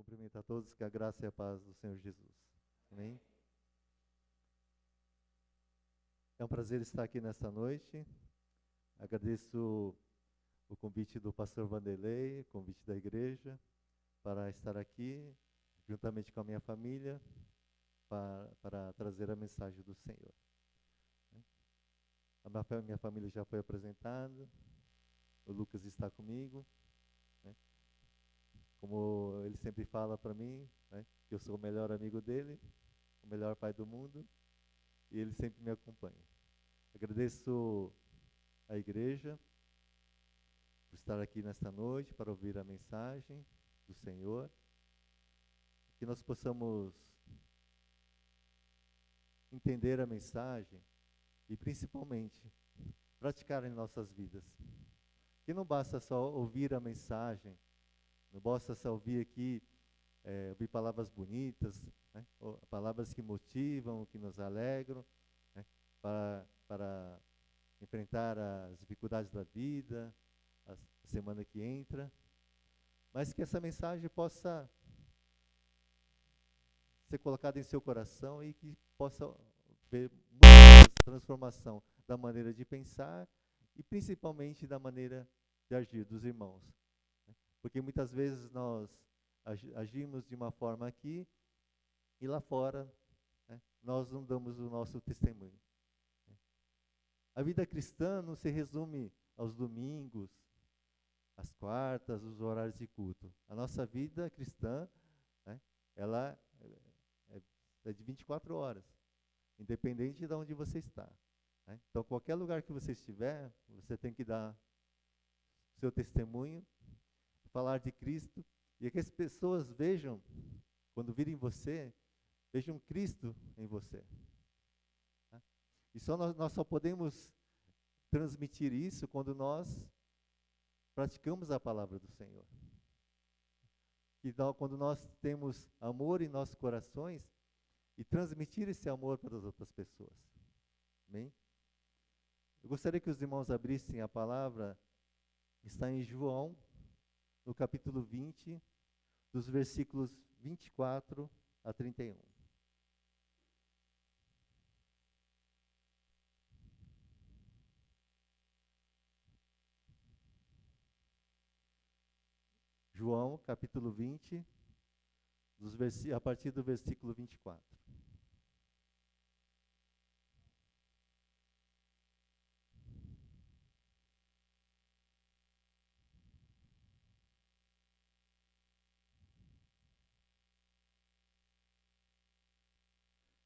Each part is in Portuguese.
Cumprimento a todos que a graça e a paz do Senhor Jesus. Amém? É um prazer estar aqui nesta noite. Agradeço o convite do pastor Vanderlei, o convite da igreja, para estar aqui, juntamente com a minha família, para trazer a mensagem do Senhor. A minha família já foi apresentada, o Lucas está comigo, né? Como ele sempre fala para mim, né, que eu sou o melhor amigo dele, o melhor pai do mundo, e ele sempre me acompanha. Agradeço a igreja por estar aqui nesta noite para ouvir a mensagem do Senhor, que nós possamos entender a mensagem e principalmente praticar em nossas vidas. Que não basta só ouvir a mensagem, não basta só ouvir aqui, ouvir palavras bonitas, né? Palavras que motivam, que nos alegram, né? Para enfrentar as dificuldades da vida, a semana que entra, mas que essa mensagem possa ser colocada em seu coração e que possa ver muita transformação da maneira de pensar e principalmente da maneira de agir dos irmãos. Porque muitas vezes nós agimos de uma forma aqui e lá fora, né, nós não damos o nosso testemunho. A vida cristã não se resume aos domingos, às quartas, os horários de culto. A nossa vida cristã, né, ela é de 24 horas, independente de onde você está. Né? Então, qualquer lugar que você estiver, você tem que dar seu testemunho, falar de Cristo, e que as pessoas vejam, quando virem você, vejam Cristo em você. Tá? E nós só podemos transmitir isso quando nós praticamos a palavra do Senhor. E quando nós temos amor em nossos corações e transmitir esse amor para as outras pessoas. Amém? Eu gostaria que os irmãos abrissem a palavra, está em João, no capítulo 20, dos versículos 24 a 31. João, capítulo 20, a partir do versículo 24.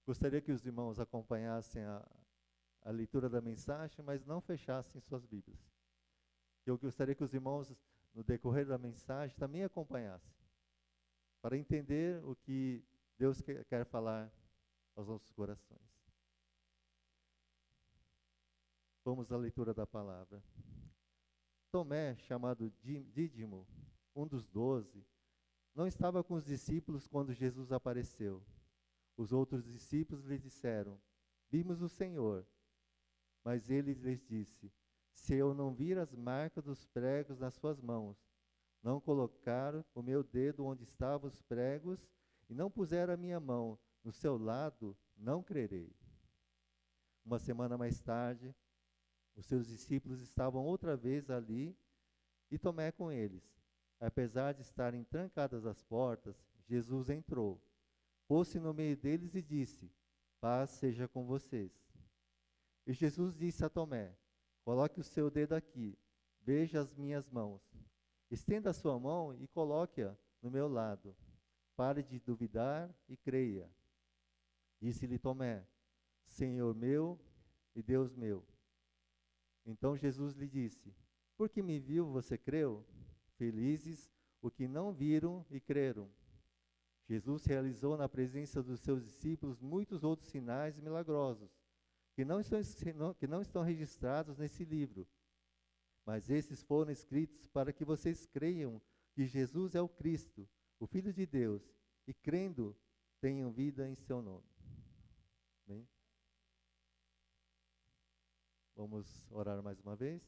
Gostaria que os irmãos acompanhassem a leitura da mensagem, mas não fechassem suas Bíblias. Eu gostaria que os irmãos, no decorrer da mensagem, também acompanhassem, para entender o que Deus quer falar aos nossos corações. Vamos à leitura da palavra. Tomé, chamado Dídimo, um dos 12, não estava com os discípulos quando Jesus apareceu. Os outros discípulos lhe disseram: vimos o Senhor. Mas ele lhes disse: se eu não vir as marcas dos pregos nas suas mãos, não colocar o meu dedo onde estavam os pregos e não puser a minha mão no seu lado, não crerei. Uma semana mais tarde, os seus discípulos estavam outra vez ali e Tomé com eles. Apesar de estarem trancadas as portas, Jesus entrou, pôs-se no meio deles e disse: paz seja com vocês. E Jesus disse a Tomé: coloque o seu dedo aqui, veja as minhas mãos. Estenda a sua mão e coloque-a no meu lado. Pare de duvidar e creia. Disse-lhe Tomé: Senhor meu e Deus meu. Então Jesus lhe disse: por que me viu, você creu? Felizes os que não viram e creram. Jesus realizou na presença dos seus discípulos muitos outros sinais milagrosos, que não estão registrados nesse livro. Mas esses foram escritos para que vocês creiam que Jesus é o Cristo, o Filho de Deus, e crendo, tenham vida em seu nome. Bem? Vamos orar mais uma vez.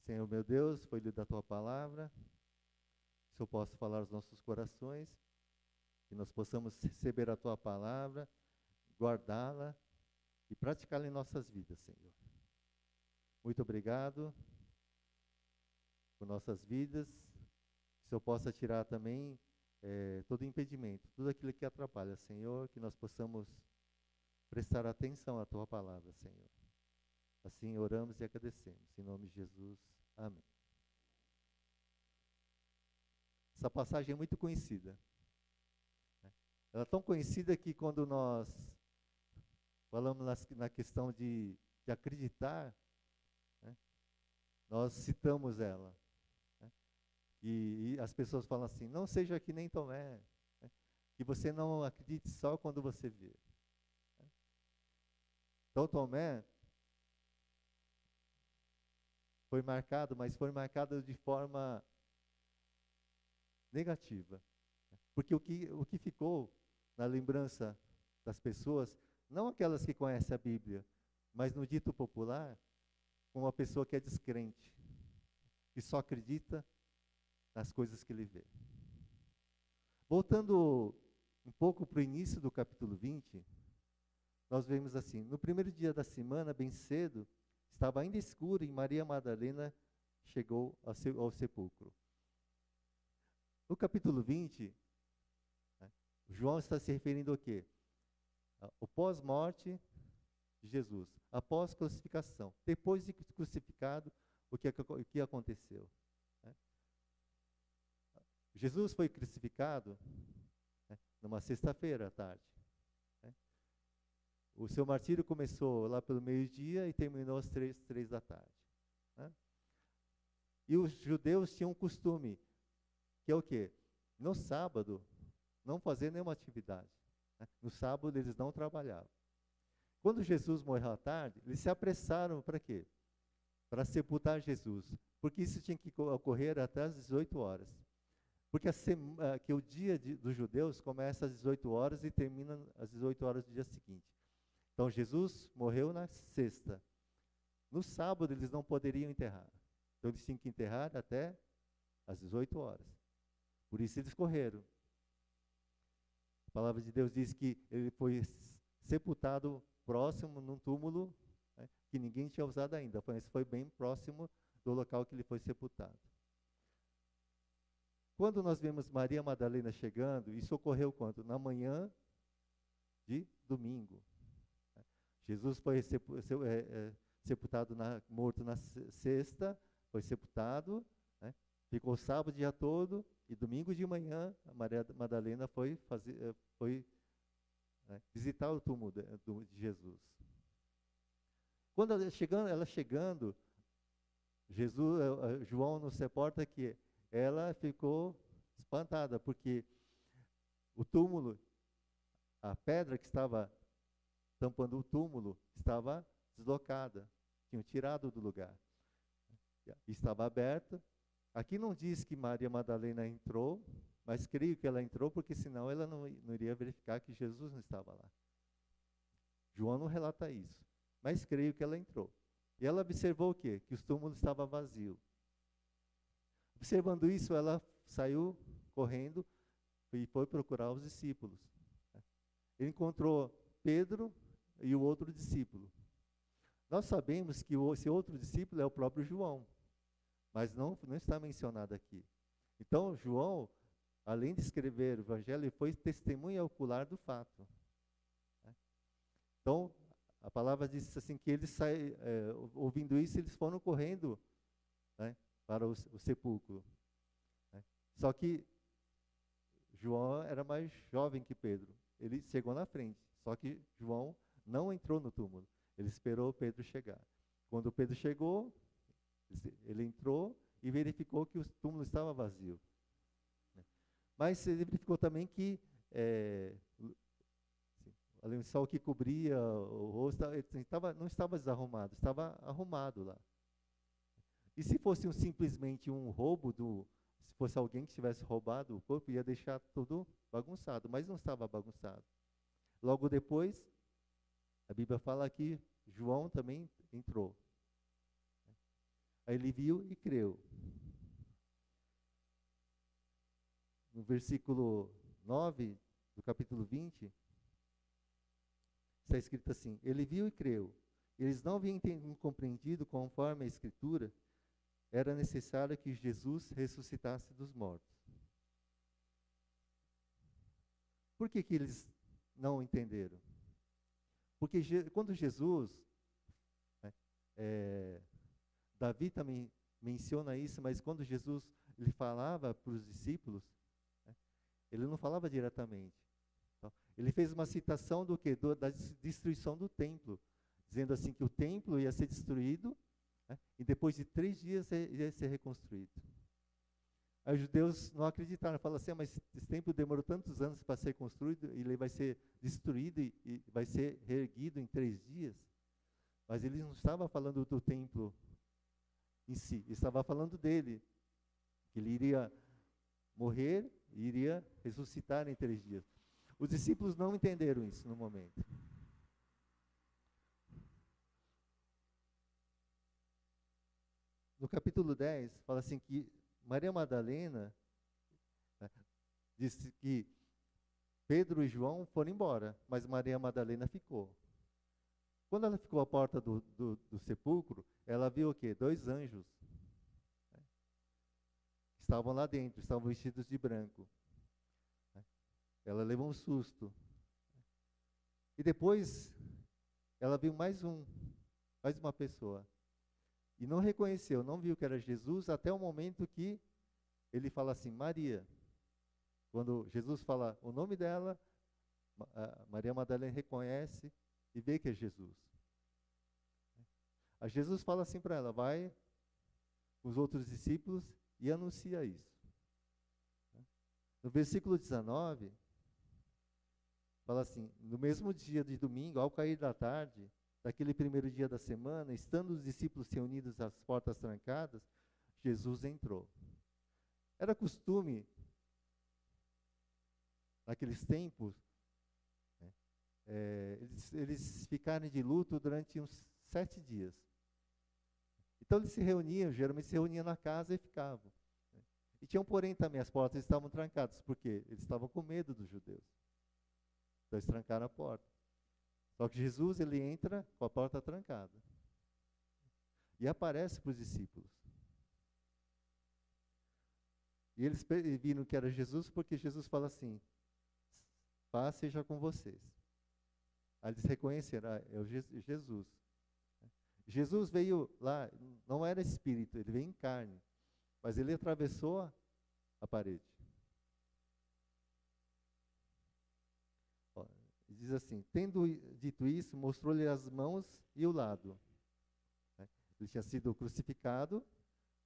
Senhor meu Deus, foi lida a tua palavra. que o Senhor possa falar aos nossos corações, que nós possamos receber a Tua palavra, guardá-la e praticá-la em nossas vidas, Senhor. Muito obrigado por nossas vidas, que o Senhor possa tirar também todo impedimento, tudo aquilo que atrapalha, Senhor, que nós possamos prestar atenção à Tua palavra, Senhor. Assim oramos e agradecemos. Em nome de Jesus. Amém. Essa passagem é muito conhecida. Ela é tão conhecida que quando nós falamos na questão de acreditar, né, nós citamos ela. Né, e as pessoas falam assim, não seja que nem Tomé, né, que você não acredite só quando você vê. Né. Então Tomé foi marcado, mas foi marcado de forma negativa. Porque o que ficou na lembrança das pessoas, não aquelas que conhecem a Bíblia, mas no dito popular, como uma pessoa que é descrente, que só acredita nas coisas que ele vê. Voltando um pouco para o início do capítulo 20, nós vemos assim, no primeiro dia da semana, bem cedo, estava ainda escuro e Maria Madalena chegou ao sepulcro. No capítulo 20, né, João está se referindo ao quê? O pós-morte de Jesus, após crucificação. Depois de crucificado, o que aconteceu? Né? Jesus foi crucificado, né, numa sexta-feira à tarde. Né? O seu martírio começou lá pelo meio-dia e terminou às 3 da tarde. Né? E os judeus tinham um costume, que é o quê? No sábado, não fazer nenhuma atividade. Né? No sábado, eles não trabalhavam. Quando Jesus morreu à tarde, eles se apressaram para quê? Para sepultar Jesus. Porque isso tinha que ocorrer até às 18 horas. Porque que o dia dos judeus começa às 18 horas e termina às 18 horas do dia seguinte. Então, Jesus morreu na sexta. No sábado, eles não poderiam enterrar. Então, eles tinham que enterrar até às 18 horas. Por isso, eles correram. A palavra de Deus diz que ele foi sepultado próximo num túmulo, né, que ninguém tinha usado ainda. Mas foi bem próximo do local que ele foi sepultado. Quando nós vemos Maria Madalena chegando, isso ocorreu quando? Na manhã de domingo. Jesus foi sepultado, morto na sexta, foi sepultado, né, ficou sábado o dia todo, e domingo de manhã, a Maria Madalena foi visitar o túmulo de Jesus. Quando ela chegando, João nos reporta que ela ficou espantada, porque o túmulo, a pedra que estava tampando o túmulo, estava deslocada, tinham tirado do lugar. Estava aberta. Aqui não diz que Maria Madalena entrou, mas creio que ela entrou, porque senão ela não iria verificar que Jesus não estava lá. João não relata isso, mas creio que ela entrou. E ela observou o quê? Que o túmulo estava vazio. Observando isso, ela saiu correndo e foi procurar os discípulos. Ele encontrou Pedro e o outro discípulo. Nós sabemos que esse outro discípulo é o próprio João, mas não está mencionado aqui. Então, João, além de escrever o Evangelho, ele foi testemunha ocular do fato. Então, a palavra diz assim que eles ouvindo isso, eles foram correndo, né, para o sepulcro. Né. Só que João era mais jovem que Pedro. Ele chegou na frente, só que João não entrou no túmulo. Ele esperou Pedro chegar. Quando Pedro chegou, ele entrou e verificou que o túmulo estava vazio. Mas ele verificou também que o lençol que cobria o rosto não estava desarrumado, estava arrumado lá. E se fosse simplesmente um roubo, se fosse alguém que tivesse roubado o corpo, ia deixar tudo bagunçado, mas não estava bagunçado. Logo depois, a Bíblia fala que João também entrou. Aí ele viu e creu. no versículo 9 do capítulo 20, está escrito assim: ele viu e creu. Eles não haviam compreendido, conforme a Escritura, era necessário que Jesus ressuscitasse dos mortos. Por que eles não entenderam? Porque quando Jesus, né, Davi também menciona isso, mas quando Jesus ele falava para os discípulos, né, ele não falava diretamente. Então, ele fez uma citação do quê? Da destruição do templo, dizendo assim que o templo ia ser destruído, né, e depois de 3 dias ia ser reconstruído. Aí os judeus não acreditaram, falaram assim: mas esse templo demorou tantos anos para ser construído, e ele vai ser destruído e vai ser reerguido em 3 dias. Mas ele não estava falando do templo em si, ele estava falando dele, que ele iria morrer e iria ressuscitar em 3 dias. Os discípulos não entenderam isso no momento. No capítulo 10, fala assim que Maria Madalena, né, disse que Pedro e João foram embora, mas Maria Madalena ficou. Quando ela ficou à porta do sepulcro, ela viu o quê? 2 anjos. Né? Estavam lá dentro, estavam vestidos de branco. Né? Ela levou um susto. E depois, ela viu mais uma pessoa. E não reconheceu, não viu que era Jesus, até o momento que ele fala assim: Maria. Quando Jesus fala o nome dela, Maria Madalena reconhece e vê que é Jesus. Aí Jesus fala assim para ela: vai com os outros discípulos e anuncia isso. No versículo 19, fala assim: no mesmo dia de domingo, ao cair da tarde, daquele primeiro dia da semana, estando os discípulos reunidos às portas trancadas, Jesus entrou. Era costume, naqueles tempos, né, eles ficarem de luto durante uns 7 dias. Então eles se reuniam, geralmente se reuniam na casa e ficavam. Né. E tinham, porém, também as portas estavam trancadas, porque eles estavam com medo dos judeus. Então eles trancaram a porta. Só que Jesus, ele entra com a porta trancada. E aparece para os discípulos. E eles viram que era Jesus, porque Jesus fala assim: paz seja com vocês. Aí eles reconheceram: é o Jesus. Jesus veio lá, não era espírito, ele veio em carne. Mas ele atravessou a parede. Diz assim: tendo dito isso, mostrou-lhe as mãos e o lado. Né? Ele tinha sido crucificado,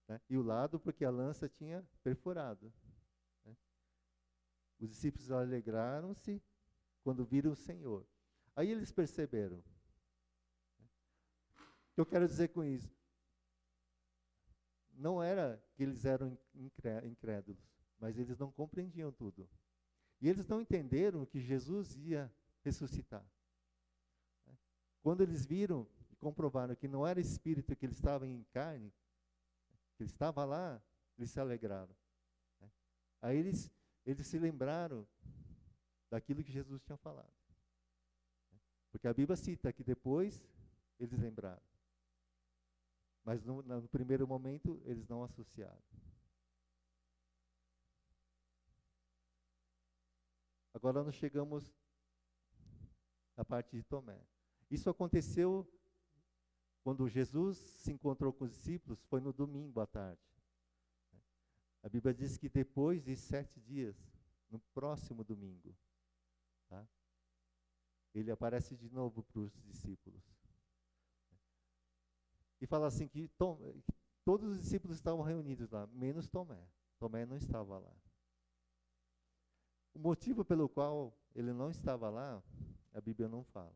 né? E o lado porque a lança tinha perfurado. Né? Os discípulos alegraram-se quando viram o Senhor. Aí eles perceberam. O que eu quero dizer com isso? Não era que eles eram incrédulos, mas eles não compreendiam tudo. E eles não entenderam que Jesus ia ressuscitar. Quando eles viram e comprovaram que não era espírito, que ele estava em carne, que ele estava lá, eles se alegraram. Aí eles se lembraram daquilo que Jesus tinha falado. Porque a Bíblia cita que depois eles lembraram. Mas no primeiro momento eles não associaram. Agora nós chegamos na parte de Tomé. Isso aconteceu quando Jesus se encontrou com os discípulos, foi no domingo à tarde. A Bíblia diz que depois de 7 dias, no próximo domingo, tá, ele aparece de novo para os discípulos. E fala assim que todos os discípulos estavam reunidos lá, menos Tomé. Tomé não estava lá. O motivo pelo qual ele não estava lá, a Bíblia não fala.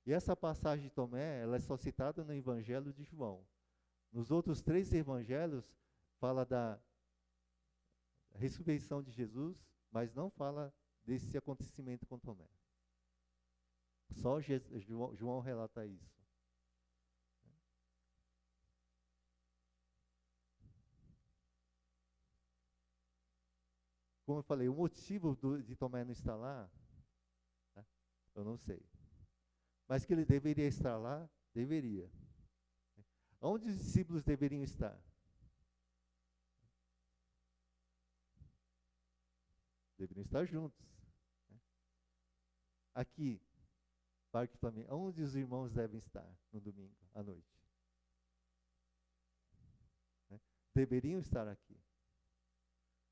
E essa passagem de Tomé, ela é só citada no Evangelho de João. Nos outros 3 evangelhos, fala da ressurreição de Jesus, mas não fala desse acontecimento com Tomé. Só João relata isso. como eu falei, o motivo de Tomé não estar lá, né, eu não sei. Mas que ele deveria estar lá, deveria. Onde os discípulos deveriam estar? Deveriam estar juntos. Aqui, Parque Flamengo, onde os irmãos devem estar no domingo à noite? Deveriam estar aqui.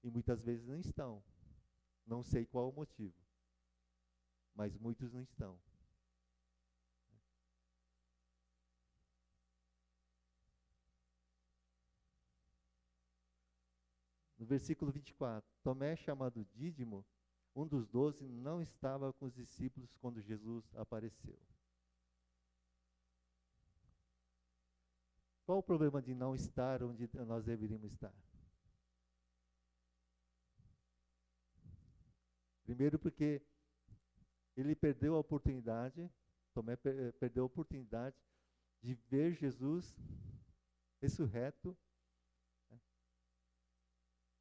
E muitas vezes não estão. Não sei qual o motivo. Mas muitos não estão. No versículo 24, Tomé, chamado Dídimo, um dos 12, não estava com os discípulos quando Jesus apareceu. Qual o problema de não estar onde nós deveríamos estar? Primeiro porque ele perdeu a oportunidade, Tomé perdeu a oportunidade de ver Jesus ressurreto, né,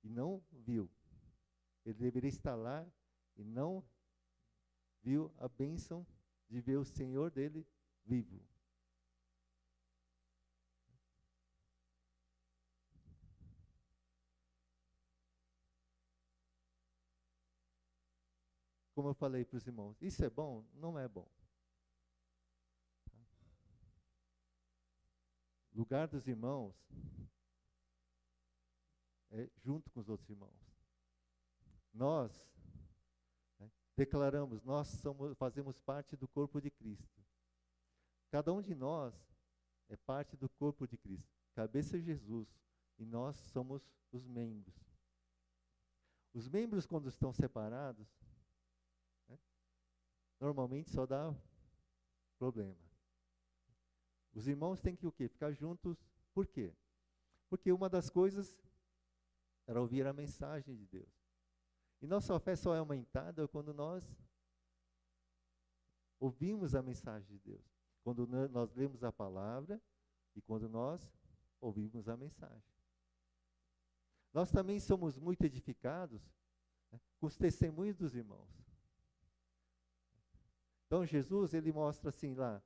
e não viu. Ele deveria estar lá e não viu a bênção de ver o Senhor dele vivo. Como eu falei para os irmãos, isso é bom? Não é bom. O lugar dos irmãos é junto com os outros irmãos. Nós, né, declaramos, fazemos parte do corpo de Cristo. Cada um de nós é parte do corpo de Cristo. Cabeça é Jesus e nós somos os membros. Os membros, quando estão separados, né, normalmente só dá problema. Os irmãos têm que o quê? Ficar juntos. Por quê? Porque uma das coisas era ouvir a mensagem de Deus. E nossa fé só é aumentada quando nós ouvimos a mensagem de Deus. Quando nós lemos a palavra e quando nós ouvimos a mensagem. Nós também somos muito edificados, né, com os testemunhos dos irmãos. Então Jesus, ele mostra assim lá,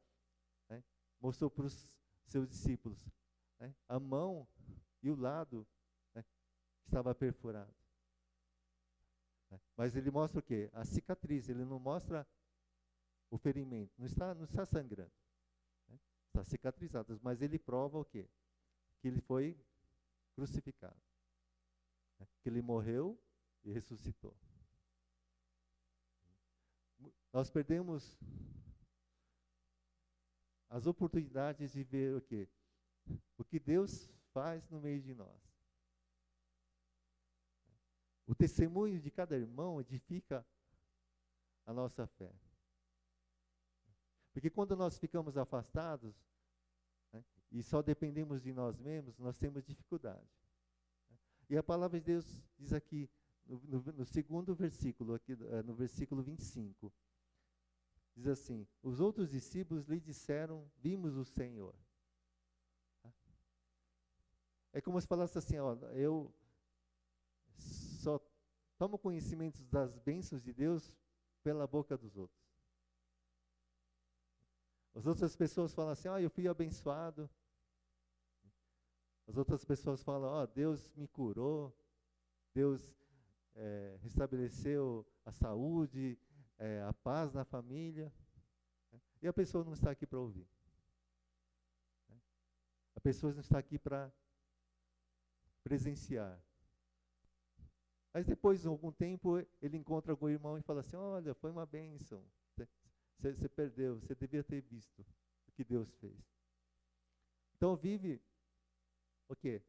né, mostrou para os seus discípulos, né, a mão e o lado, né, estava perfurado. Mas ele mostra o quê? A cicatriz, ele não mostra o ferimento, não está sangrando. Né? Está cicatrizado, mas ele prova o quê? Que ele foi crucificado. Né? Que ele morreu e ressuscitou. Nós perdemos as oportunidades de ver o quê? O que Deus faz no meio de nós. O testemunho de cada irmão edifica a nossa fé. Porque quando nós ficamos afastados, né, e só dependemos de nós mesmos, nós temos dificuldade. E a palavra de Deus diz aqui, no segundo versículo, aqui, no versículo 25, diz assim: os outros discípulos lhe disseram, vimos o Senhor. É como se falasse assim, ó, eu só tomo conhecimento das bênçãos de Deus pela boca dos outros. As outras pessoas falam assim, eu fui abençoado. As outras pessoas falam, Deus me curou, Deus restabeleceu a saúde, a paz na família. E a pessoa não está aqui para ouvir. A pessoa não está aqui para presenciar. Mas depois de algum tempo, ele encontra algum irmão e fala assim, olha, foi uma bênção. Você perdeu, você devia ter visto o que Deus fez. Então vive o quê?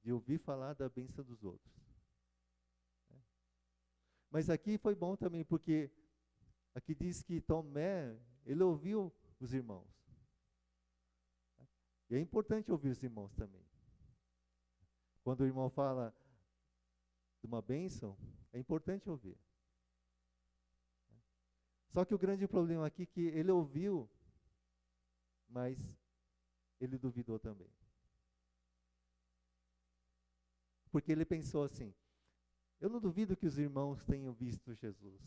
De ouvir falar da bênção dos outros. Mas aqui foi bom também, porque aqui diz que Tomé, ele ouviu os irmãos. E é importante ouvir os irmãos também. Quando o irmão fala de uma bênção, é importante ouvir. Só que o grande problema aqui é que ele ouviu, mas ele duvidou também. Porque ele pensou assim, Eu não duvido que os irmãos tenham visto Jesus.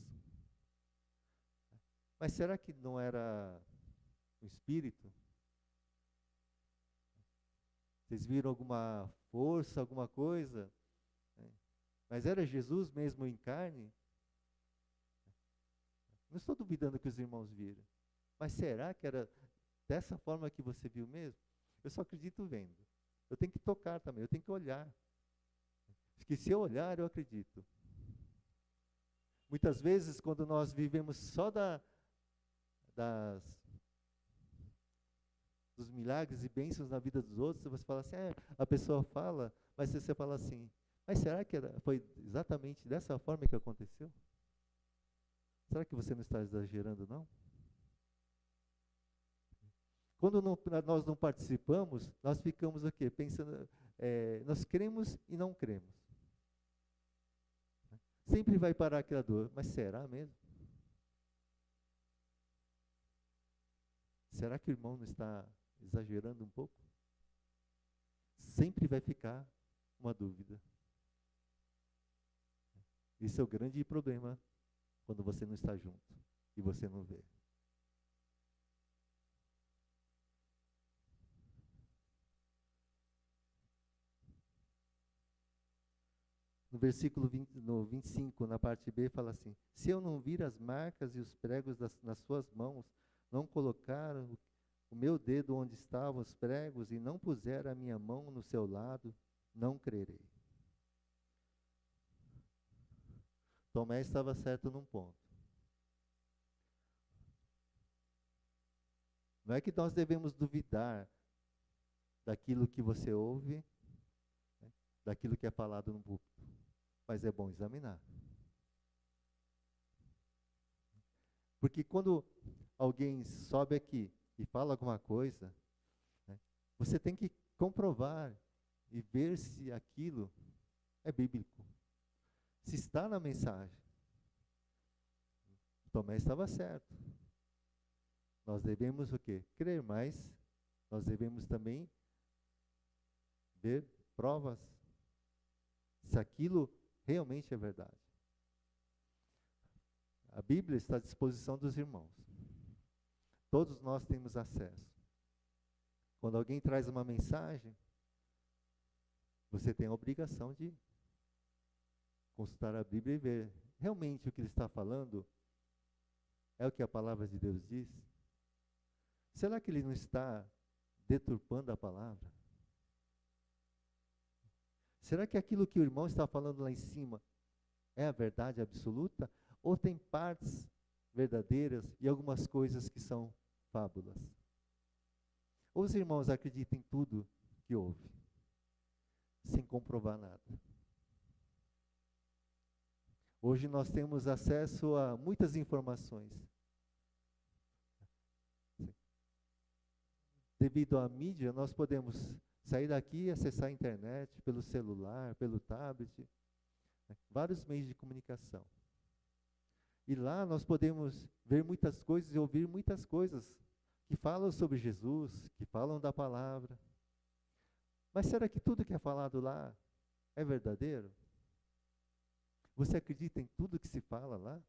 Mas será que não era o Espírito? Vocês viram alguma força, alguma coisa? Mas era Jesus mesmo em carne? Não estou duvidando que os irmãos viram. Mas será que era dessa forma que você viu mesmo? Eu só acredito vendo. Eu tenho que tocar também, eu tenho que olhar. Porque se eu olhar, eu acredito. Muitas vezes, quando nós vivemos só dos milagres e bênçãos na vida dos outros, você fala assim, a pessoa fala, mas você fala assim, mas será que foi exatamente dessa forma que aconteceu? Será que você não está exagerando, não? Quando nós não participamos, nós ficamos o quê? Pensando, nós cremos e não cremos. Sempre vai parar aquela dor, mas será mesmo? Será que o irmão não está exagerando um pouco? Sempre vai ficar uma dúvida. Esse é o grande problema quando você não está junto e você não vê. No versículo 25, na parte B, fala assim: se eu não vir as marcas e os pregos nas suas mãos, não colocar o meu dedo onde estavam os pregos e não puser a minha mão no seu lado, não crerei. Tomé estava certo num ponto. Não é que nós devemos duvidar daquilo que você ouve, né, daquilo que é falado no púlpito, mas é bom examinar. Porque quando alguém sobe aqui e fala alguma coisa, né, você tem que comprovar e ver se aquilo é bíblico. Se está na mensagem. Tomé estava certo. Nós devemos o quê? Crer, mas nós devemos também ver provas se aquilo realmente é verdade. A Bíblia está à disposição dos irmãos. Todos nós temos acesso. Quando alguém traz uma mensagem, você tem a obrigação de consultar a Bíblia e ver realmente o que ele está falando é o que a palavra de Deus diz? Será que ele não está deturpando a palavra? Será que aquilo que o irmão está falando lá em cima é a verdade absoluta? Ou tem partes verdadeiras e algumas coisas que são fábulas? Ou os irmãos acreditam em tudo que ouve, sem comprovar nada? Hoje nós temos acesso a muitas informações. Devido à mídia, nós podemos sair daqui e acessar a internet pelo celular, pelo tablet, né, vários meios de comunicação. E lá nós podemos ver muitas coisas e ouvir muitas coisas que falam sobre Jesus, que falam da palavra. Mas será que tudo que é falado lá é verdadeiro? Você acredita em tudo que se fala lá?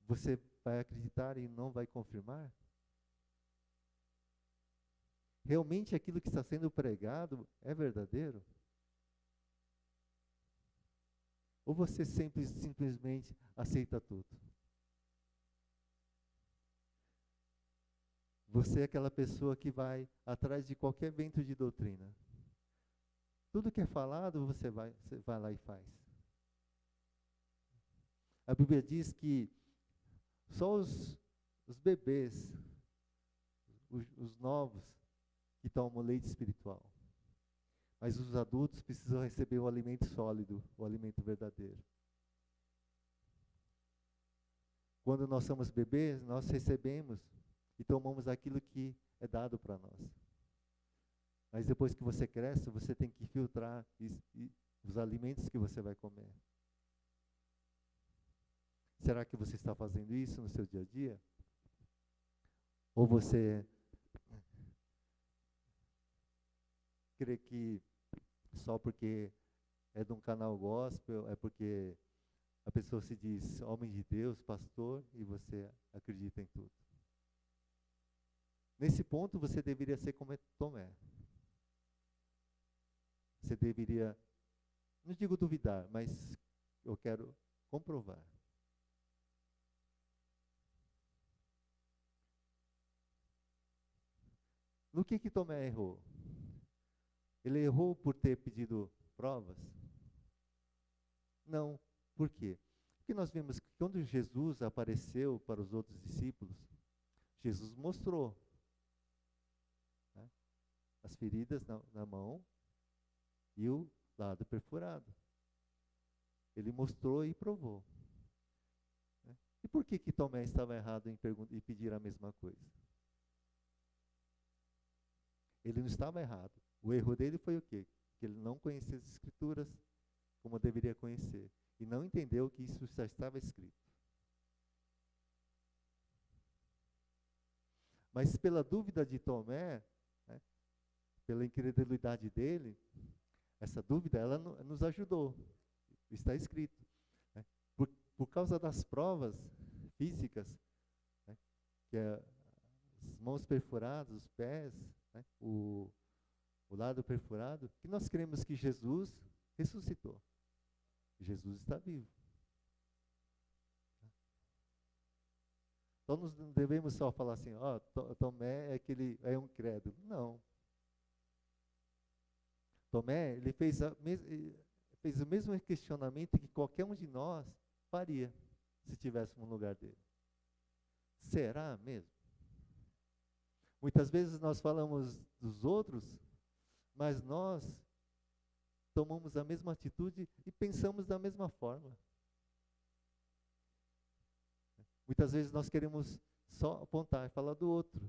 Você vai acreditar e não vai confirmar? Realmente aquilo que está sendo pregado é verdadeiro? Ou você simplesmente aceita tudo? Você é aquela pessoa que vai atrás de qualquer vento de doutrina. Tudo que é falado, você vai lá e faz. A Bíblia diz que só os bebês, os novos, que tomam leite espiritual. Mas os adultos precisam receber o alimento sólido, o alimento verdadeiro. Quando nós somos bebês, nós recebemos e tomamos aquilo que é dado para nós. Mas depois que você cresce, você tem que filtrar os alimentos que você vai comer. Será que você está fazendo isso no seu dia a dia? Ou você crer que só porque é de um canal gospel, é porque a pessoa se diz homem de Deus, pastor, e você acredita em tudo. Nesse ponto, você deveria ser como Tomé. Você deveria, não digo duvidar, mas eu quero comprovar. No que Tomé errou? Ele errou por ter pedido provas? Não. Por quê? Porque nós vimos que quando Jesus apareceu para os outros discípulos, Jesus mostrou, né, as feridas na mão e o lado perfurado. Ele mostrou e provou. Né? E por que Tomé estava errado em pedir a mesma coisa? Ele não estava errado. O erro dele foi o quê? Que ele não conhecia as Escrituras como deveria conhecer. E não entendeu que isso já estava escrito. Mas pela dúvida de Tomé, né, pela incredulidade dele, essa dúvida ela nos ajudou. Está escrito. Né? Por causa das provas físicas, né, que é as mãos perfuradas, os pés, né, o lado perfurado, que nós cremos que Jesus ressuscitou. Jesus está vivo. Então nós não devemos só falar assim, Tomé é um incrédulo. Não. Tomé, ele fez o mesmo questionamento que qualquer um de nós faria se estivéssemos no lugar dele. Será mesmo? Muitas vezes nós falamos dos outros, mas nós tomamos a mesma atitude e pensamos da mesma forma. Muitas vezes nós queremos só apontar e falar do outro.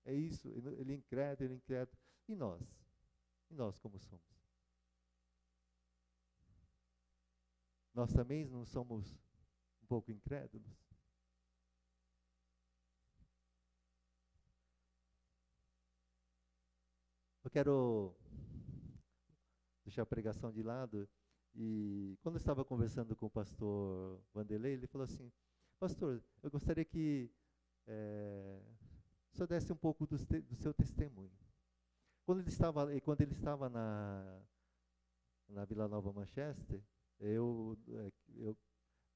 É isso, ele é incrédulo, E nós? E nós como somos? Nós também não somos um pouco incrédulos? Eu quero deixar a pregação de lado. E quando eu estava conversando com o pastor Vanderlei, ele falou assim, pastor, eu gostaria que o senhor desse um pouco do seu testemunho. Quando ele estava na Vila Nova Manchester, eu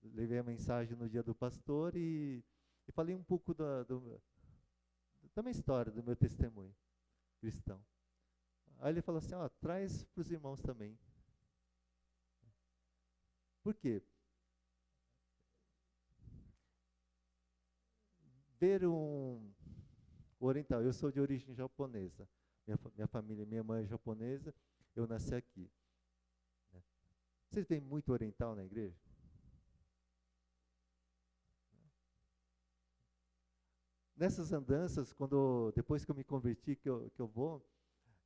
levei a mensagem no dia do pastor e falei um pouco da minha história, do meu testemunho cristão. Aí ele falou assim, traz para os irmãos também. Por quê? Ver um oriental, eu sou de origem japonesa, minha família, minha mãe é japonesa, eu nasci aqui. Vocês veem muito oriental na igreja? Nessas andanças, depois que eu me converti, que eu vou,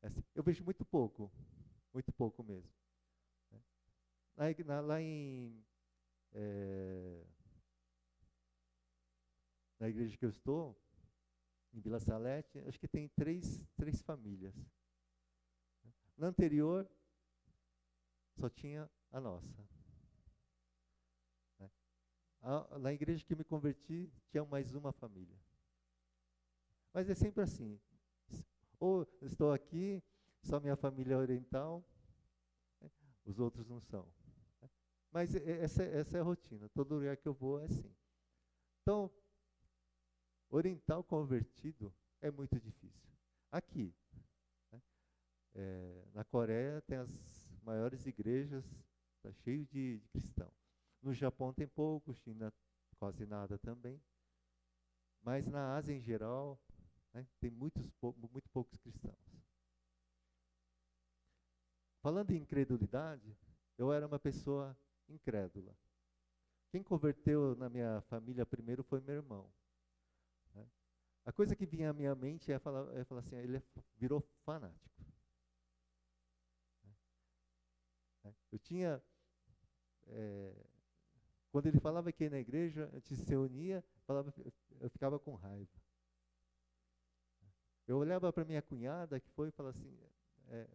assim, eu vejo muito pouco mesmo. Lá na igreja que eu estou, em Vila Salete, acho que tem três famílias. Na anterior, só tinha a nossa. Na igreja que me converti, tinha mais uma família. Mas é sempre assim. Ou estou aqui, só minha família é oriental, os outros não são. Mas essa é a rotina. Todo lugar que eu vou é assim. Então, oriental convertido é muito difícil. Aqui, né, na Coreia, tem as maiores igrejas, está cheio de cristãos. No Japão tem poucos, China quase nada também. Mas na Ásia em geral, né, tem muito poucos cristãos. Falando em incredulidade, eu era uma pessoa incrédula. Quem converteu na minha família primeiro foi meu irmão. Né? A coisa que vinha à minha mente é falar assim, ele virou fanático. Eu tinha... quando ele falava que ia na igreja, antes de se reunia, eu ficava com raiva. Eu olhava para minha cunhada, que foi, e falava assim,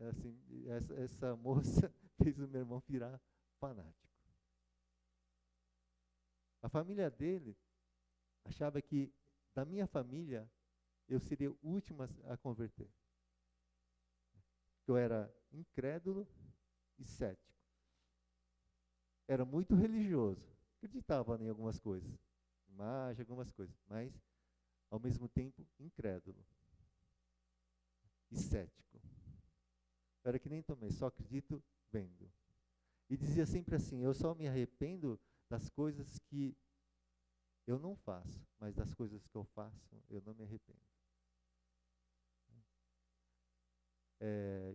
assim, essa moça fez o meu irmão virar fanático. A família dele achava que, da minha família, eu seria o último a converter. Eu era incrédulo e cético. Era muito religioso. Acreditava em algumas coisas. Imagem, algumas coisas. Mas, ao mesmo tempo, incrédulo. E cético. Eu era que nem Tomé, só acredito vendo. E dizia sempre assim, eu só me arrependo das coisas que eu não faço, mas das coisas que eu faço, eu não me arrependo.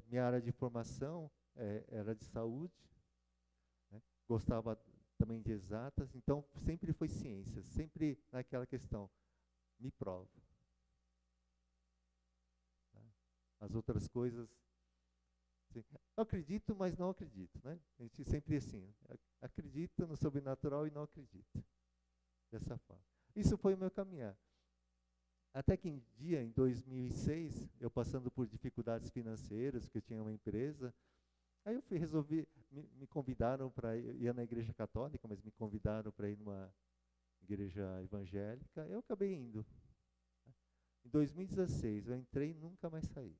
Minha área de formação era de saúde, né? Gostava também de exatas, então sempre foi ciência, sempre naquela questão, me prova. Tá? As outras coisas, assim, eu acredito, mas não acredito, né? A gente sempre assim, acredita no sobrenatural e não acredita. Dessa forma. Isso foi o meu caminhar. Até que em 2006, eu passando por dificuldades financeiras, porque eu tinha uma empresa, aí eu resolvi, me convidaram para ir na igreja católica, mas me convidaram para ir numa igreja evangélica, eu acabei indo. Em 2016, eu entrei e nunca mais saí.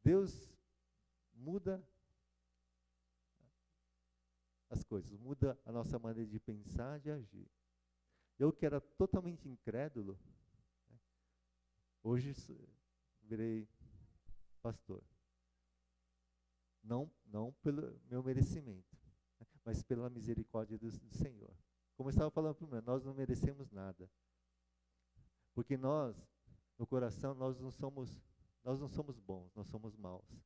Deus muda as coisas, muda a nossa maneira de pensar, de agir. Eu que era totalmente incrédulo, né, hoje virei pastor. Não pelo meu merecimento, né, mas pela misericórdia do Senhor. Como eu estava falando para o meu, nós não merecemos nada. Porque nós, no coração, nós não somos bons, nós somos maus.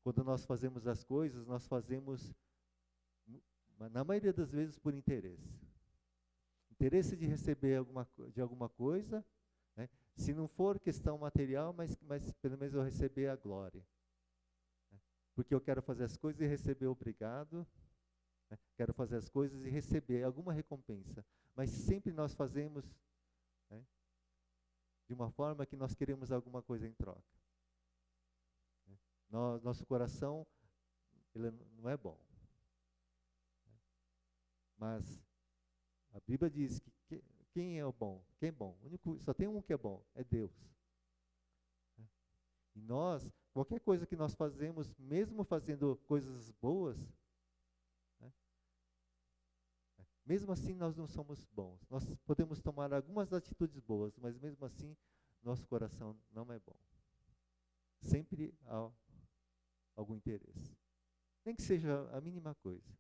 Quando nós fazemos as coisas, nós fazemos, na maioria das vezes, por interesse. Interesse de receber alguma coisa, né? Se não for questão material, mas pelo menos eu receber a glória. Né? Porque eu quero fazer as coisas e receber obrigado, né? Quero fazer as coisas e receber alguma recompensa. Mas sempre nós fazemos, né, de uma forma que nós queremos alguma coisa em troca. Né? Nosso coração, ele não é bom. Mas a Bíblia diz que quem é o bom? Quem é bom? Só tem um que é bom, é Deus. E nós, qualquer coisa que nós fazemos, mesmo fazendo coisas boas, né, mesmo assim nós não somos bons. Nós podemos tomar algumas atitudes boas, mas mesmo assim nosso coração não é bom. Sempre há algum interesse. Nem que seja a mínima coisa.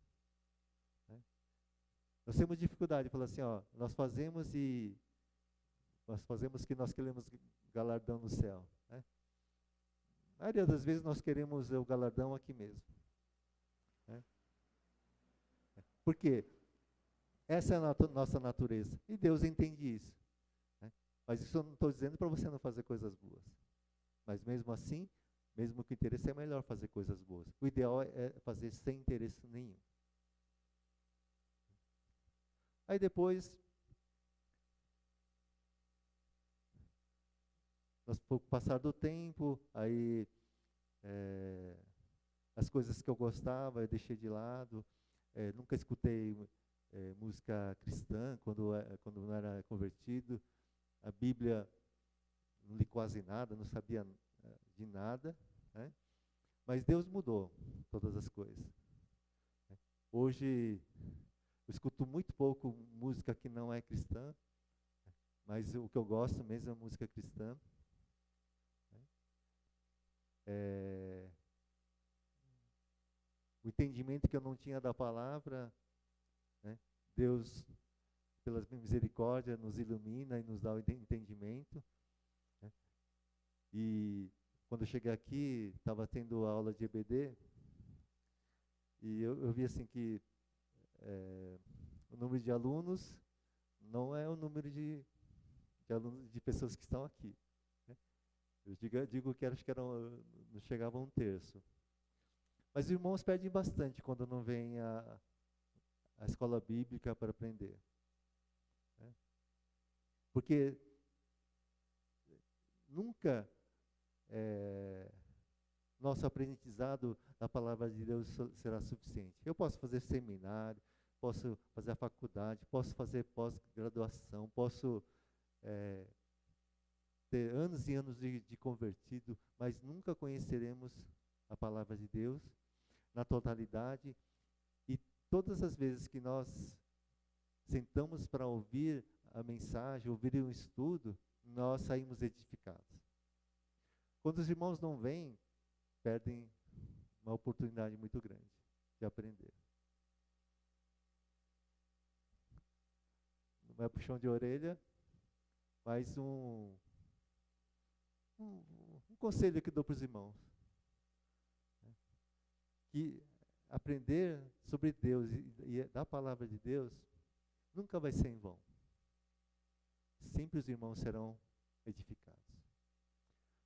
Nós temos dificuldade de falar assim, ó, nós fazemos que nós queremos galardão no céu. Né? A maioria das vezes nós queremos o galardão aqui mesmo. Né? Por quê? Essa é a nossa natureza. E Deus entende isso. Né? Mas isso eu não estou dizendo para você não fazer coisas boas. Mas mesmo assim, mesmo que o interesse é melhor fazer coisas boas. O ideal é fazer sem interesse nenhum. Aí depois, com o passar do tempo, aí as coisas que eu gostava eu deixei de lado. Nunca escutei música cristã quando não era convertido. A Bíblia não li quase nada, não sabia de nada. Né? Mas Deus mudou todas as coisas. Hoje eu escuto muito pouco música que não é cristã, mas o que eu gosto mesmo é música cristã. O entendimento que eu não tinha da palavra, né? Deus, pela misericórdia, nos ilumina e nos dá o entendimento. Né? E quando eu cheguei aqui, estava tendo aula de EBD, e eu vi assim que o número de alunos não é o número de alunos, de pessoas que estão aqui. Né? Eu digo que acho que não chegava a um terço. Mas os irmãos perdem bastante quando não vêm à escola bíblica para aprender. Né? Porque nunca nosso aprendizado da palavra de Deus será suficiente. Eu posso fazer seminário, posso fazer a faculdade, posso fazer pós-graduação, posso ter anos e anos de convertido, mas nunca conheceremos a palavra de Deus na totalidade. E todas as vezes que nós sentamos para ouvir a mensagem, ouvir um estudo, nós saímos edificados. Quando os irmãos não vêm, perdem uma oportunidade muito grande de aprender. Não é puxão de orelha, mas um conselho que dou para os irmãos. Que aprender sobre Deus e da palavra de Deus nunca vai ser em vão. Sempre os irmãos serão edificados.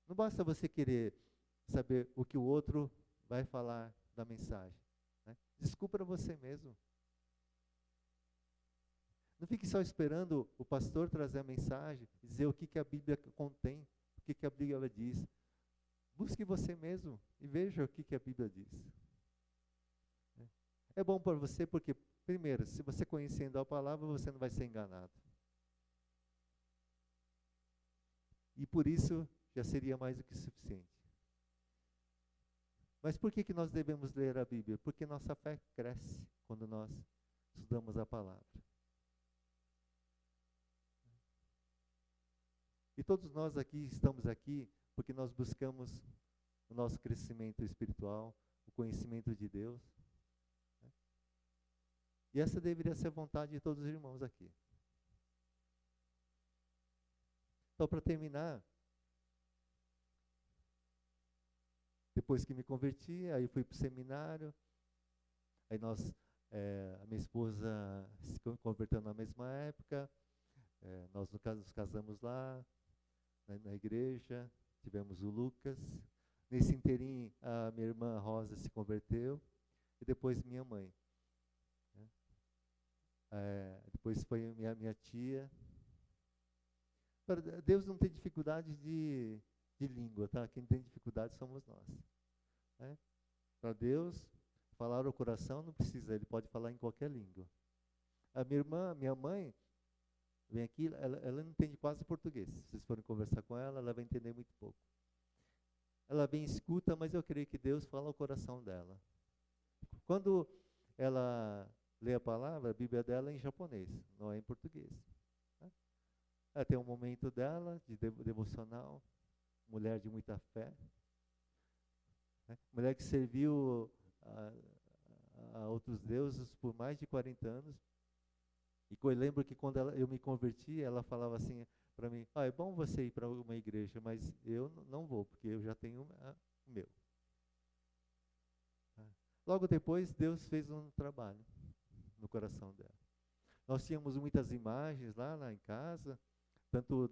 Não basta você querer saber o que o outro vai falar da mensagem. Né? Descubra você mesmo. Não fique só esperando o pastor trazer a mensagem e dizer o que a Bíblia contém, o que a Bíblia diz. Busque você mesmo e veja o que a Bíblia diz. É bom para você porque, primeiro, se você conhecendo a palavra, você não vai ser enganado. E por isso já seria mais do que suficiente. Mas por que nós devemos ler a Bíblia? Porque nossa fé cresce quando nós estudamos a palavra. E todos nós aqui estamos aqui porque nós buscamos o nosso crescimento espiritual, o conhecimento de Deus. E essa deveria ser a vontade de todos os irmãos aqui. Então, para terminar, depois que me converti, aí fui para o seminário, aí a minha esposa se converteu na mesma época, nós nos casamos lá, na igreja, tivemos o Lucas. Nesse inteirinho, a minha irmã Rosa se converteu, e depois minha mãe. Depois foi minha tia. Deus não tem dificuldade de língua, tá? Quem tem dificuldade somos nós. Né? Para Deus, falar o coração não precisa, Ele pode falar em qualquer língua. A minha mãe, vem aqui, ela não entende quase português. Se vocês forem conversar com ela, ela vai entender muito pouco. Ela vem e escuta, mas eu creio que Deus fala ao coração dela. Quando ela lê a palavra, a Bíblia dela é em japonês, não é em português. Né? Ela tem um momento dela, de devocional, mulher de muita fé. Né? Mulher que serviu a outros deuses por mais de 40 anos. E eu lembro que quando eu me converti, ela falava assim para mim, é bom você ir para uma igreja, mas eu não vou, porque eu já tenho o meu. Logo depois, Deus fez um trabalho no coração dela. Nós tínhamos muitas imagens lá em casa, tanto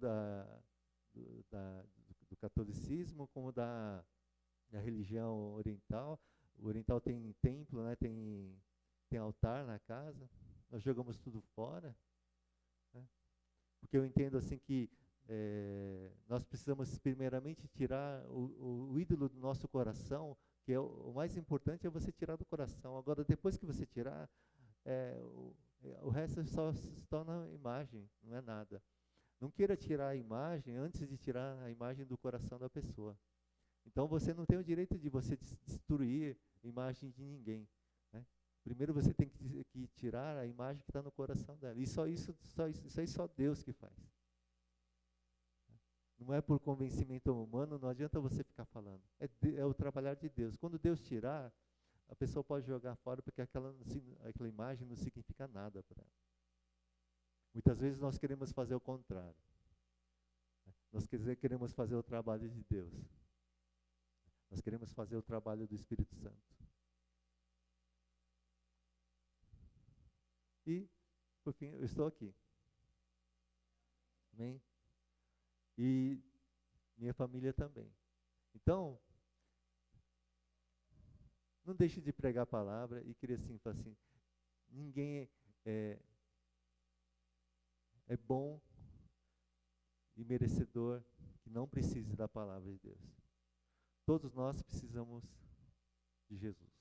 do catolicismo como da religião oriental. O oriental tem templo, né, tem altar na casa. Nós jogamos tudo fora, né? Porque eu entendo assim que nós precisamos primeiramente tirar o ídolo do nosso coração, que o mais importante é você tirar do coração. Agora, depois que você tirar, o resto só se torna imagem, não é nada. Não queira tirar a imagem antes de tirar a imagem do coração da pessoa. Então, você não tem o direito de você destruir a imagem de ninguém. Primeiro você tem que tirar a imagem que está no coração dela. E isso aí só Deus que faz. Não é por convencimento humano, não adianta você ficar falando. É o trabalhar de Deus. Quando Deus tirar, a pessoa pode jogar fora, porque aquela imagem não significa nada para ela. Muitas vezes nós queremos fazer o contrário. Nós queremos fazer o trabalho de Deus. Nós queremos fazer o trabalho do Espírito Santo. E, por fim, eu estou aqui. Amém? E minha família também. Então, não deixe de pregar a palavra e querer assim, falar assim, ninguém é bom e merecedor que não precise da palavra de Deus. Todos nós precisamos de Jesus.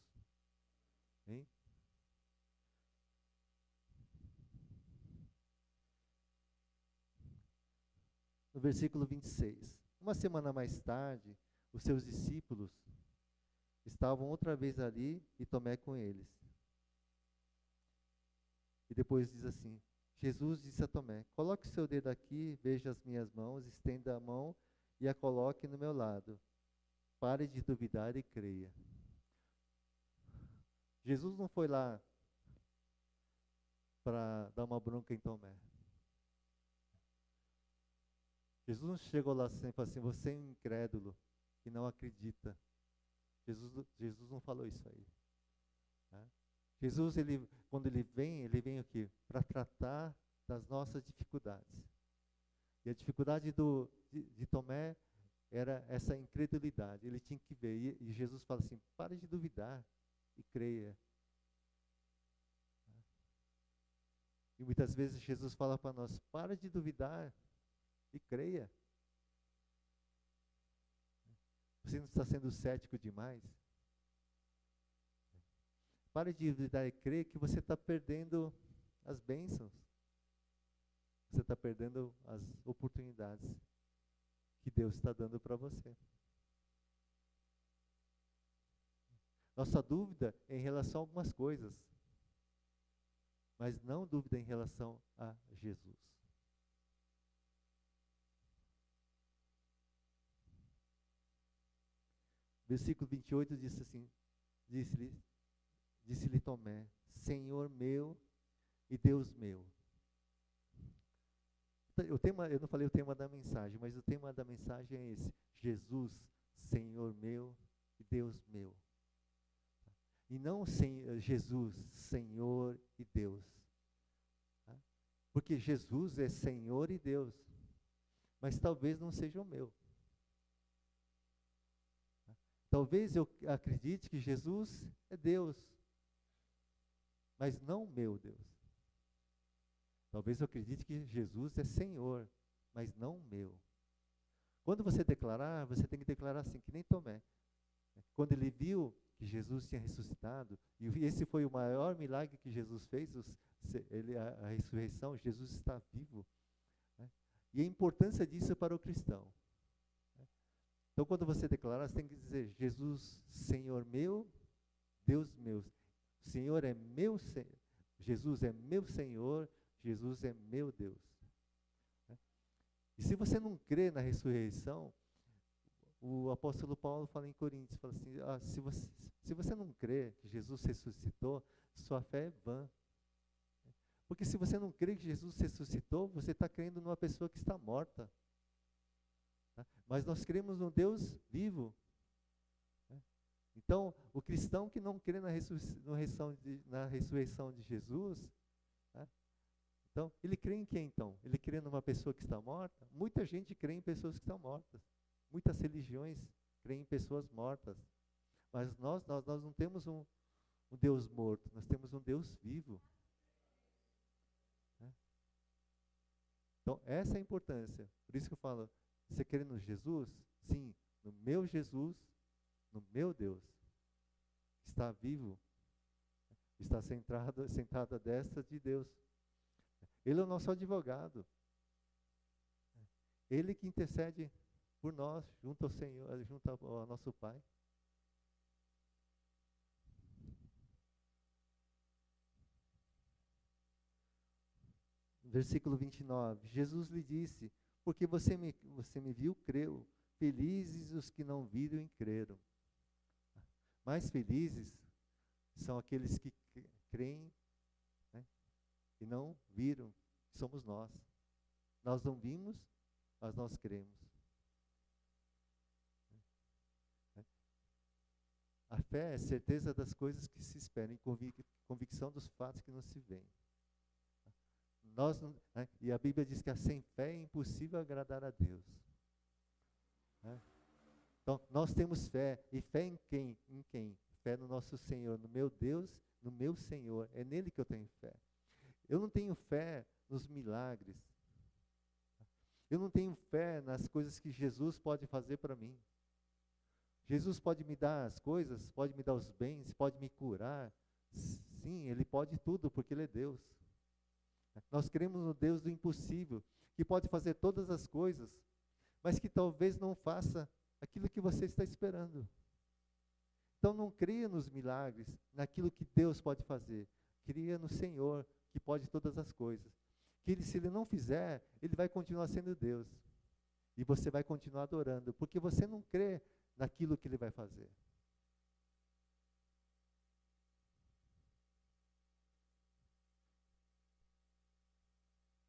Hein? No versículo 26. Uma semana mais tarde, os seus discípulos estavam outra vez ali e Tomé com eles. E depois diz assim: Jesus disse a Tomé: coloque o seu dedo aqui, veja as minhas mãos, estenda a mão e a coloque no meu lado. Pare de duvidar e creia. Jesus não foi lá para dar uma bronca em Tomé. Jesus não chegou lá sempre e falou assim: você é um incrédulo que não acredita. Jesus não falou isso aí. Tá? Jesus, quando ele vem o quê? Para tratar das nossas dificuldades. E a dificuldade de Tomé era essa incredulidade. Ele tinha que ver. E Jesus fala assim: pare de duvidar e creia. E muitas vezes Jesus fala para nós: pare de duvidar e creia. Você não está sendo cético demais? Pare de duvidar e crer que você está perdendo as bênçãos. Você está perdendo as oportunidades que Deus está dando para você. Nossa dúvida é em relação a algumas coisas, mas não dúvida em relação a Jesus. Versículo 28 diz assim: disse-lhe Tomé: Senhor meu e Deus meu. Eu não falei o tema da mensagem, mas o tema da mensagem é esse: Jesus, Senhor meu e Deus meu. E não Jesus, Senhor e Deus. Porque Jesus é Senhor e Deus, mas talvez não seja o meu. Talvez eu acredite que Jesus é Deus, mas não meu Deus. Talvez eu acredite que Jesus é Senhor, mas não meu. Quando você declarar, você tem que declarar assim, que nem Tomé. Quando ele viu que Jesus tinha ressuscitado, e esse foi o maior milagre que Jesus fez, a ressurreição, Jesus está vivo. Né? E a importância disso para o cristão. Então, quando você declarar, você tem que dizer: Jesus, Senhor meu, Deus meu. O Senhor é meu Senhor. Jesus é meu Senhor, Jesus é meu Deus. E se você não crê na ressurreição, o apóstolo Paulo fala em Coríntios, fala assim: se você não crê que Jesus ressuscitou, sua fé é vã. Porque se você não crê que Jesus ressuscitou, você está crendo numa pessoa que está morta. Mas nós cremos no Deus vivo. Então, o cristão que não crê na ressurreição de Jesus, então, ele crê em quem então? Ele crê numa pessoa que está morta? Muita gente crê em pessoas que estão mortas. Muitas religiões creem em pessoas mortas. Mas nós não temos um Deus morto, nós temos um Deus vivo. Então, essa é a importância. Por isso que eu falo: você crê no Jesus? Sim, no meu Jesus, no meu Deus. Está vivo, está sentado à destra de Deus. Ele é o nosso advogado. Ele que intercede por nós, junto ao Senhor, junto ao nosso Pai. Versículo 29. Jesus lhe disse: porque você me viu, creu. Felizes os que não viram e creram. Mais felizes são aqueles que creem, né, e não viram. Somos nós. Nós não vimos, mas nós cremos. A fé é certeza das coisas que se esperam e convicção dos fatos que não se veem. E a Bíblia diz que sem fé é impossível agradar a Deus. Então, nós temos fé. E fé em quem? Em quem? Fé no nosso Senhor, no meu Deus, no meu Senhor. É nele que eu tenho fé. Eu não tenho fé nos milagres. Eu não tenho fé nas coisas que Jesus pode fazer para mim. Jesus pode me dar as coisas, pode me dar os bens, pode me curar. Sim, Ele pode tudo, porque Ele é Deus. Nós cremos no Deus do impossível, que pode fazer todas as coisas, mas que talvez não faça aquilo que você está esperando. Então não creia nos milagres, naquilo que Deus pode fazer. Creia no Senhor, que pode todas as coisas. Que Ele, se Ele não fizer, Ele vai continuar sendo Deus. E você vai continuar adorando, porque você não crê naquilo que Ele vai fazer.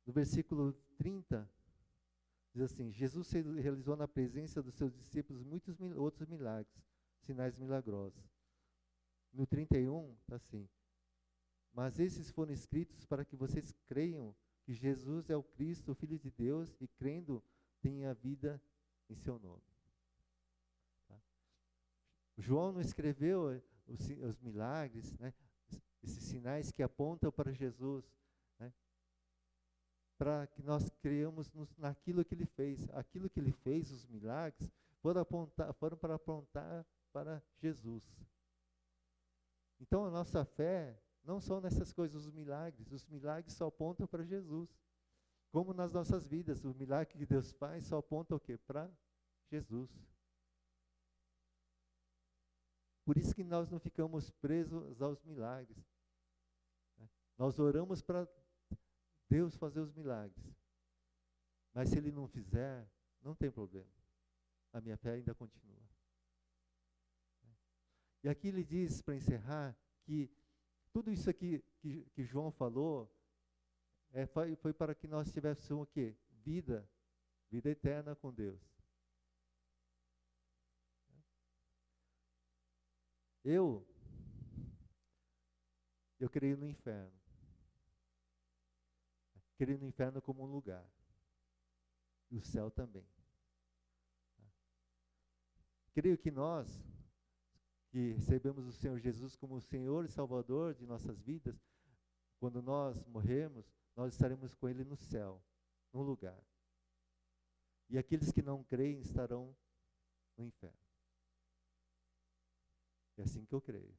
No versículo 30, diz assim: Jesus realizou na presença dos seus discípulos muitos outros milagres, sinais milagrosos. No 31, está assim: mas esses foram escritos para que vocês creiam que Jesus é o Cristo, o Filho de Deus, e crendo, tenha vida em seu nome. Tá? João não escreveu os milagres, né, esses sinais que apontam para Jesus, né, para que nós creiamos naquilo que Ele fez. Aquilo que Ele fez, os milagres, foram para apontar para Jesus. Então a nossa fé não são nessas coisas, os milagres só apontam para Jesus. Como nas nossas vidas, o milagre que Deus faz só aponta o quê? Para Jesus. Por isso que nós não ficamos presos aos milagres. Nós oramos para Deus fazer os milagres. Mas se Ele não fizer, não tem problema. A minha fé ainda continua. E aqui ele diz, para encerrar, que tudo isso aqui que João falou, foi para que nós tivéssemos o quê? Vida eterna com Deus. Eu creio no inferno. Creio no inferno como um lugar. E o céu também. Creio que nós, que recebemos o Senhor Jesus como o Senhor e Salvador de nossas vidas, quando nós morrermos, nós estaremos com Ele no céu, num lugar. E aqueles que não creem estarão no inferno. É assim que eu creio.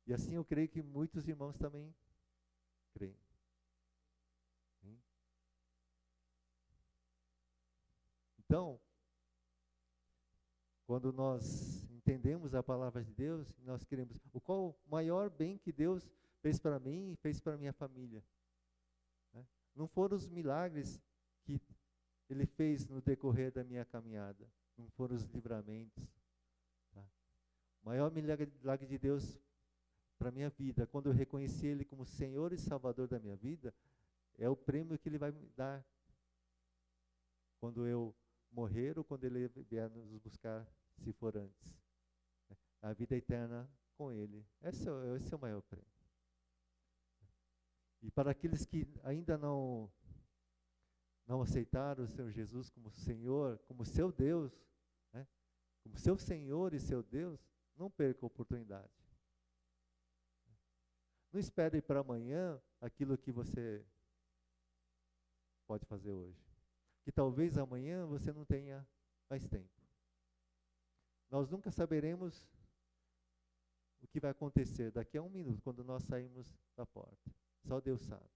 E assim eu creio que muitos irmãos também creem. Então, quando nós entendemos a palavra de Deus, nós queremos, qual o maior bem que Deus fez para mim e fez para minha família? Né? Não foram os milagres que Ele fez no decorrer da minha caminhada, não foram os livramentos. Tá? O maior milagre de Deus para a minha vida, quando eu reconheci Ele como Senhor e Salvador da minha vida, é o prêmio que Ele vai me dar quando eu morrer ou quando Ele vier nos buscar, se for antes. A vida eterna com Ele. Esse é o maior prêmio. E para aqueles que ainda não aceitaram o Senhor Jesus como Senhor, como seu Deus, né, como seu Senhor e seu Deus, não perca a oportunidade. Não espere para amanhã aquilo que você pode fazer hoje. Que talvez amanhã você não tenha mais tempo. Nós nunca saberemos o que vai acontecer daqui a um minuto, quando nós sairmos da porta. Só Deus sabe.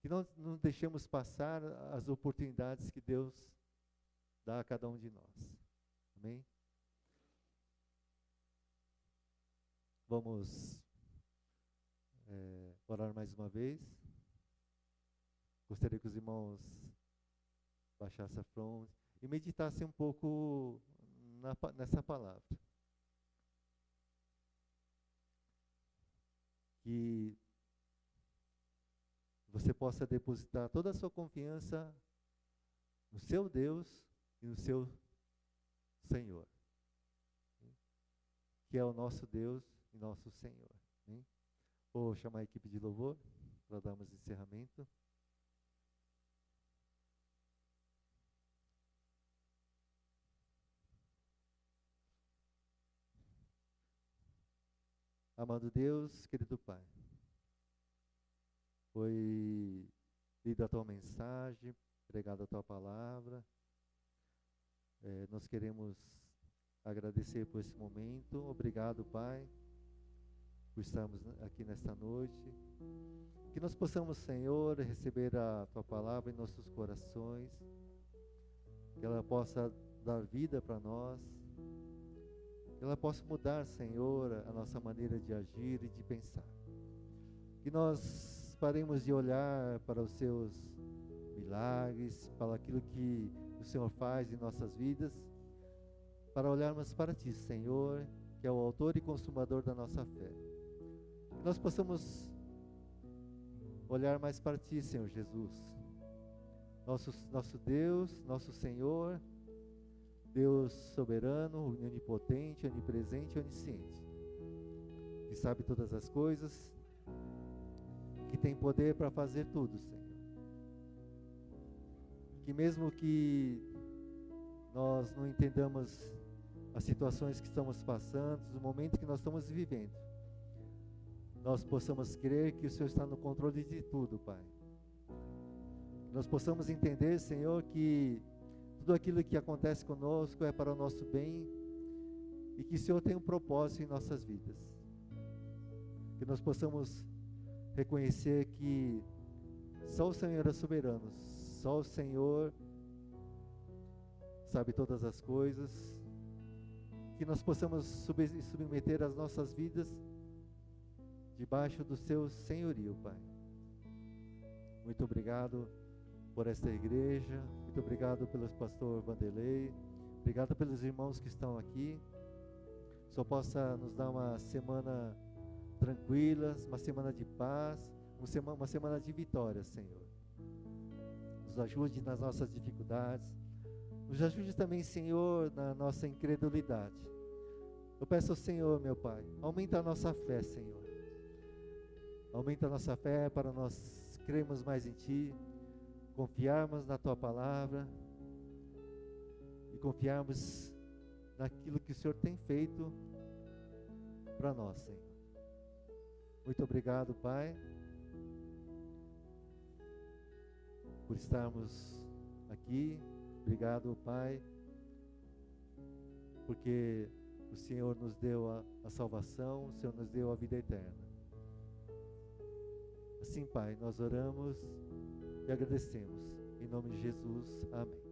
Que nós não deixemos passar as oportunidades que Deus dá a cada um de nós. Amém? Vamos orar mais uma vez. Gostaria que os irmãos baixassem a fronte e meditassem um pouco nessa palavra. Que você possa depositar toda a sua confiança no seu Deus e no seu Senhor, que é o nosso Deus e nosso Senhor. Vou chamar a equipe de louvor para darmos encerramento. Amado Deus, querido Pai, foi lido a tua mensagem, pregado a tua palavra. Nós queremos agradecer por esse momento. Obrigado, Pai, por estarmos aqui nesta noite. Que nós possamos, Senhor, receber a tua palavra em nossos corações, que ela possa dar vida para nós, que ela possa mudar, Senhor, a nossa maneira de agir e de pensar. Que nós paremos de olhar para os seus milagres, para aquilo que o Senhor faz em nossas vidas, para olharmos para Ti, Senhor, que é o autor e consumador da nossa fé. Que nós possamos olhar mais para Ti, Senhor Jesus, nosso Deus, nosso Senhor, Deus soberano, onipotente, onipresente e onisciente, que sabe todas as coisas, que tem poder para fazer tudo, Senhor. Que mesmo que nós não entendamos as situações que estamos passando, os momentos que nós estamos vivendo, nós possamos crer que o Senhor está no controle de tudo, Pai. Nós possamos entender, Senhor, que tudo aquilo que acontece conosco é para o nosso bem e que o Senhor tem um propósito em nossas vidas. Que nós possamos reconhecer que só o Senhor é soberano, só o Senhor sabe todas as coisas. Que nós possamos submeter as nossas vidas debaixo do seu senhorio, Pai. Muito obrigado por esta igreja, muito obrigado pelo pastor Vanderlei, obrigado pelos irmãos que estão aqui. Só possa nos dar uma semana tranquila, uma semana de paz, uma semana de vitória, Senhor. Nos ajude nas nossas dificuldades, nos ajude também, Senhor, na nossa incredulidade. Eu peço ao Senhor, meu Pai, aumenta a nossa fé, Senhor. Aumenta a nossa fé para nós crermos mais em Ti, confiarmos na Tua palavra e confiarmos naquilo que o Senhor tem feito para nós, Senhor. Muito obrigado, Pai, por estarmos aqui. Obrigado, Pai, porque o Senhor nos deu a salvação, o Senhor nos deu a vida eterna. Assim, Pai, nós oramos e agradecemos. Em nome de Jesus, amém.